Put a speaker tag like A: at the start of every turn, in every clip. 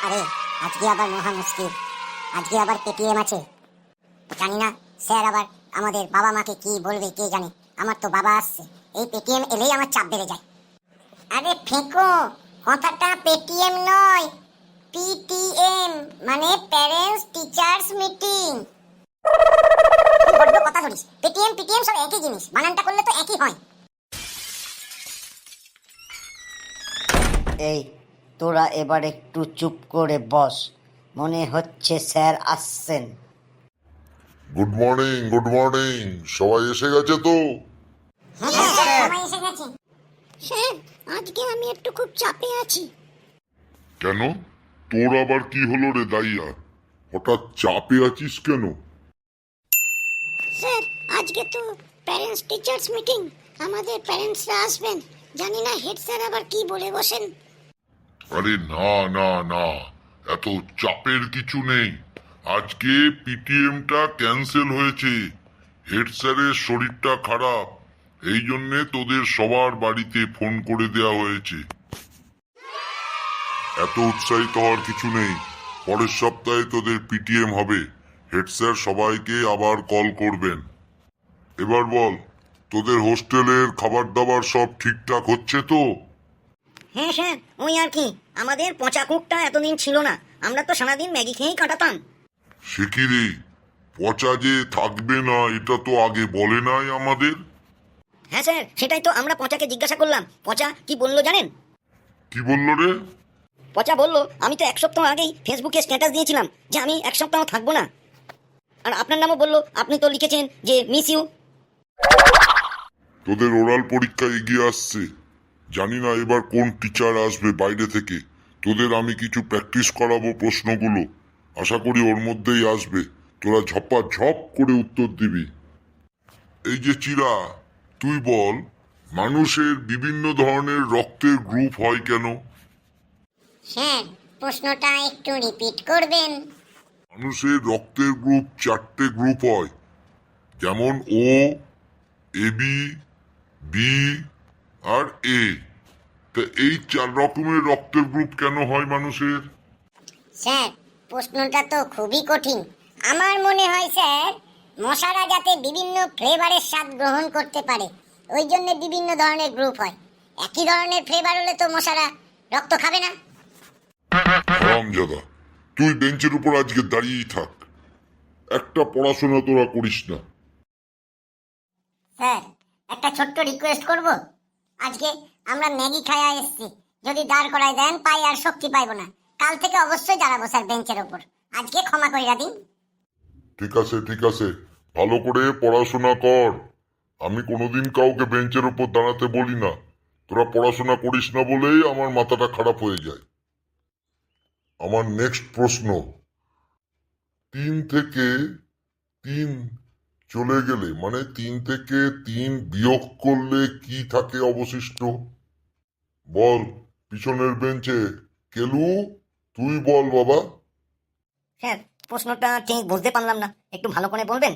A: আরে আজকে আবার মহা মুশকিল, আজকে আবার পেটিএম আছে। জানি না স্যার আবার আমাদের বাবা মাকে কি বলবে কে জানে। আমার তো বাবা আসছে, এই পেটিএম এলেই আমার চাপ বেড়ে যায়। আরে ফেঁকো, কথাটা পেটিএম নয়, পিটিএম মানে প্যারেন্টস টিচার্স মিটিং। বড্ড কথা ধরিস, পেটিএম পিটিএম সব একই জিনিস, বানানটা করলে তো একই হয়।
B: এই তোরা এবার একটু চুপ করে বস, মনে হচ্ছে স্যার আসছেন।
C: গুড মর্নিং, সবাই এসে গেছে তো?
A: হ্যাঁ স্যার, সবাই এসে গেছে।
D: স্যার, আজকে আমি একটু খুব চাপে আছি।
C: কেন, তোর আবার কি হলো রে দাইয়া? হঠাৎ চাপে আছিস কেন?
D: স্যার, আজকে তো প্যারেন্টস টিচার্স মিটিং, আমাদের প্যারেন্টসরা আসবেন। জানি না হেড স্যার আবার কি বলে বসেন।
C: আরে না না না, এত চাপের কিছু নেই। আজকে পিটিএমটা ক্যান্সেল হয়েছে। হেড স্যারের শরীরটা খারাপ, এই জন্যে তোদের সবার বাড়িতে ফোন করে দেয়া হয়েছে। এত উৎসাহিত হওয়ার কিছু নেই, পরের সপ্তাহে তোদের পিটিএম হবে। হেড স্যার সবাইকে আবার কল করবেন। এবার বল, তোদের হোস্টেলের খাবার দাবার সব ঠিকঠাক হচ্ছে তো?
B: হ্যাঁ স্যার, ওই আর কি, আমাদের পচা কুকটা এতদিন ছিল না, আমরা তো সারাদিন ম্যাগি খেয়েই কাটাতাম।
C: সে কি রে, পচা যে থাকবে না এটা তো আগে বলে নাই আমাদের।
B: হ্যাঁ স্যার, সেটাই তো আমরা পচাকে জিজ্ঞাসা করলাম। পচা কি বললো জানেন?
C: কি বললো রে?
B: পচা বললো, আমি তো 1 সপ্তাহ আগেই ফেসবুকে স্ট্যাটাস দিয়েছিলাম যে আমি 1 সপ্তাহ থাকবো না। আর আপনার নামও বললো, আপনি তো লিখেছেন যে মিস ইউ।
C: তোদের ওরাল পরীক্ষা এগিয়ে আসছে, জানি না এবার কোন টিচার আসবে বাইরে থেকে। তোদের আমি কিছু প্র্যাকটিস করাবো প্রশ্নগুলো, আশা করি ওর মধ্যেই আসবে। তোরা ঝপ করে উত্তর দিবি। এই যে চিরা, তুই বল, মানুষের বিভিন্ন ধরনের রক্তের গ্রুপ হয় কেন?
A: স্যার, প্রশ্নটা একটু রিপিট করবেন?
C: মানুষের রক্তের গ্রুপ 4টে গ্রুপ হয়, যেমন ও, এবি, বি আর এ। তা এই 4 রকমের রক্তের গ্রুপ কেন হয় মানুষের?
A: স্যার, প্রশ্নটা তো খুবই কঠিন। আমার মনে হয় স্যার, মশারা যাতে বিভিন্ন ফ্লেভারের স্বাদ গ্রহণ করতে পারে, ওই জন্য বিভিন্ন ধরনের গ্রুপ হয়। একই ধরনের ফ্লেভার হলে তো মশারা রক্ত খাবে না।
C: হারামজাদা, তুই বেঞ্চের উপর আজকে দাঁড়িয়েই থাক, একটা পড়াশোনা তোরা করিস না।
A: স্যার, একটা ছোট্ট রিকোয়েস্ট করব। আজকে আমরা ম্যাগি খাইয়া এসেছি, যদি দাঁড় করায় দেন পাই আর শক্তি পাইব না। কাল থেকে অবশ্যই দাঁড়াবো স্যার বেঞ্চের উপর, আজকে ক্ষমা কইরা দিন।
C: ঠিক আছে, ভালো করে পড়াশোনা কর। আমি কোনোদিন কাউকে বেঞ্চের উপর দাঁড়াতে বলি না, তোরা পড়াশোনা করিস না বলেই আমার মাথাটা খারাপ হয়ে যায়। আমার নেক্সট প্রশ্ন, 3 থেকে 3 চলে গেলে মানে 3 থেকে 3 বিয়োগ করলে কি থাকে অবশিষ্ট? বল, পিছনের বেঞ্চে কেলু, তুই বল বাবা।
B: স্যার, প্রশ্নটা ঠিক বুঝতে পারলাম না, একটু ভালো করে বলবেন?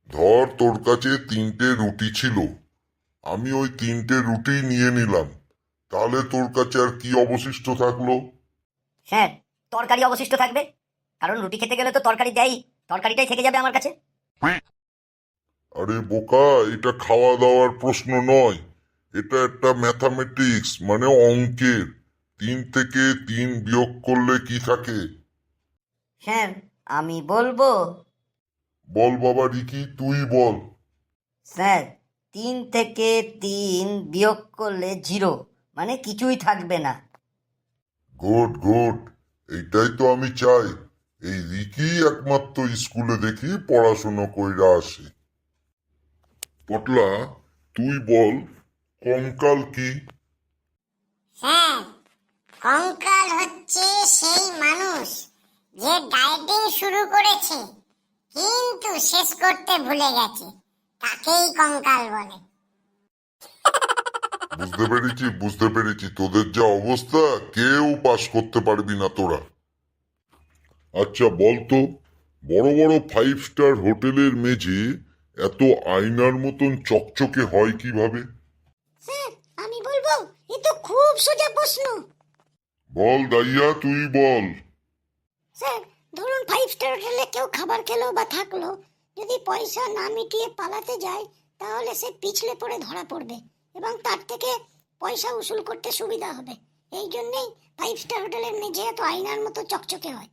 C: ধর তোর কাছে 3টে রুটি ছিল, আমি ওই 3টে রুটি নিয়ে নিলাম, তাহলে তোর কাছে আর কি অবশিষ্ট থাকলো?
B: স্যার, তরকারি অবশিষ্ট থাকবে, কারণ রুটি খেতে গেলে তো তরকারি দেয়, তরকারিটাই থেকে যাবে আমার কাছে।
C: আরে বোকা, এটা খাওয়া দাওয়ার প্রশ্ন নয়, এটা একটা ম্যাথামেটিক্স মানে অঙ্কের। 3 থেকে 3 বিয়োগ করলে কি থাকে?
B: স্যার, আমি বলবো?
C: বল বাবা রিকি, তুই বল।
B: স্যার, 3 থেকে 3 বিয়োগ করলে 0, মানে কিছুই থাকবে না।
C: গুড, এইটাই তো আমি চাই। এই রিকি একমাত্র স্কুলে দেখি পড়াশোনা কইরা আসে। পটলা, তুই বল, কঙ্কাল কি?
A: স্যার, কঙ্কাল হচ্ছে সেই মানুষ যে ডায়েটিং শুরু করেছে কিন্তু শেষ করতে ভুলে গেছে, তাকেই কঙ্কাল বলে।
C: বুঝতে পেরেছি, তোদের যা অবস্থা কেউ পাস করতে পারবি না তোরা। আচ্ছা বলতো, বড় বড় 5 স্টার হোটেলের মেঝে এত আয়নার মতন চকচকে হয় কিভাবে?
D: স্যার, আমি বলবো, এ তো খুব সোজা প্রশ্ন।
C: বল দাইয়া, তুই বল।
D: স্যার ধরুন 5 স্টার হোটেলে কেউ খাবার খেলো বা থাকলো, যদি পয়সা না মিটিয়ে পালাতে যায় তাহলে সে পিছলে পড়ে ধরা পড়বে এবং তার থেকে পয়সা উসুল করতে সুবিধা হবে। এই জন্যই 5 স্টার হোটেলের মেঝে এত আয়নার মতো চকচকে হয়।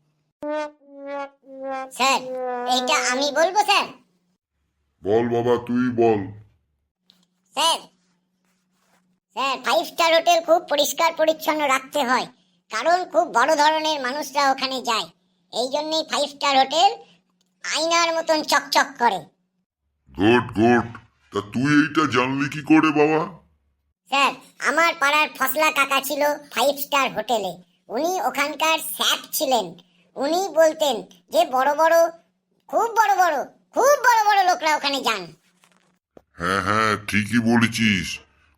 A: স্যার এইটা আমি বলবো স্যার।
C: বল বাবা, তুই বল।
A: স্যার স্যার 5 স্টার হোটেল খুব পরিষ্কার পরিচ্ছন্ন রাখতে হয়, কারণ খুব বড় ধরনের মানুষরা ওখানে যায়। এই জন্যই 5 স্টার হোটেল আয়নার মতন চকচক করে।
C: Good good. তা তুই এইটা জানলি কি করে বাবা?
A: স্যার আমার পাড়ার ফসলা কাকা ছিল 5 স্টার হোটেলে, উনি ওখানকার স্যাপ ছিলেন। উনি বলতেন যে বড় বড় খুব বড় বড় খুব বড় বড় লোকরা ওখানে যান।
C: হ্যাঁ হ্যাঁ, ঠিকই বলেছিস,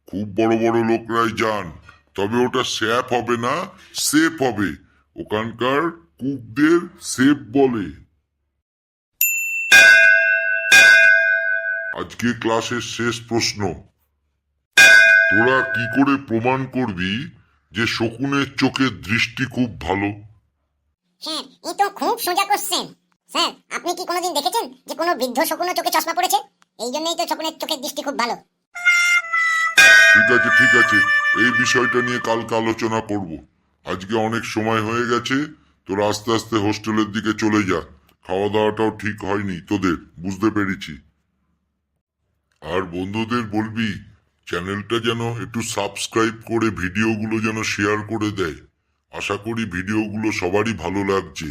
C: খুব বড় বড় লোকরাই যান। তবে ওটা স্যাপ হবে না, সেফ হবে। ওখানকার কুকদের সেফ বলে। আজকে ক্লাসের শেষ প্রশ্ন। তোরা কি করে প্রমাণ করবি যে শকুনের চোখের দৃষ্টি খুব ভালো?
A: স্যার এই তো খুব সোজা কোশ্চেন। স্যার আপনি কি কোনোদিন দেখেছেন যে কোনো বৃদ্ধ শকুনের চোখে চশমা পড়েছে? এই জন্যই তো শকুনের চোখের দৃষ্টি খুব ভালো।
C: ঠিক আছে ঠিক আছে, এই বিষয়টা নিয়ে কালকে আলোচনা করব। আজকে অনেক সময় হয়ে গেছে, তোরা আস্তে আস্তে হোস্টেলের দিকে চলে যা। খাওয়া দাওয়াটাও ঠিক হয়নি তোদের, বুঝতে পেরেছি। আর বন্ধুদের বলবি চ্যানেলটা যেন একটু সাবস্ক্রাইব করে ভিডিওগুলো যেন শেয়ার করে দেয়। আশা করি ভিডিওগুলো সবারই ভালো লাগছে।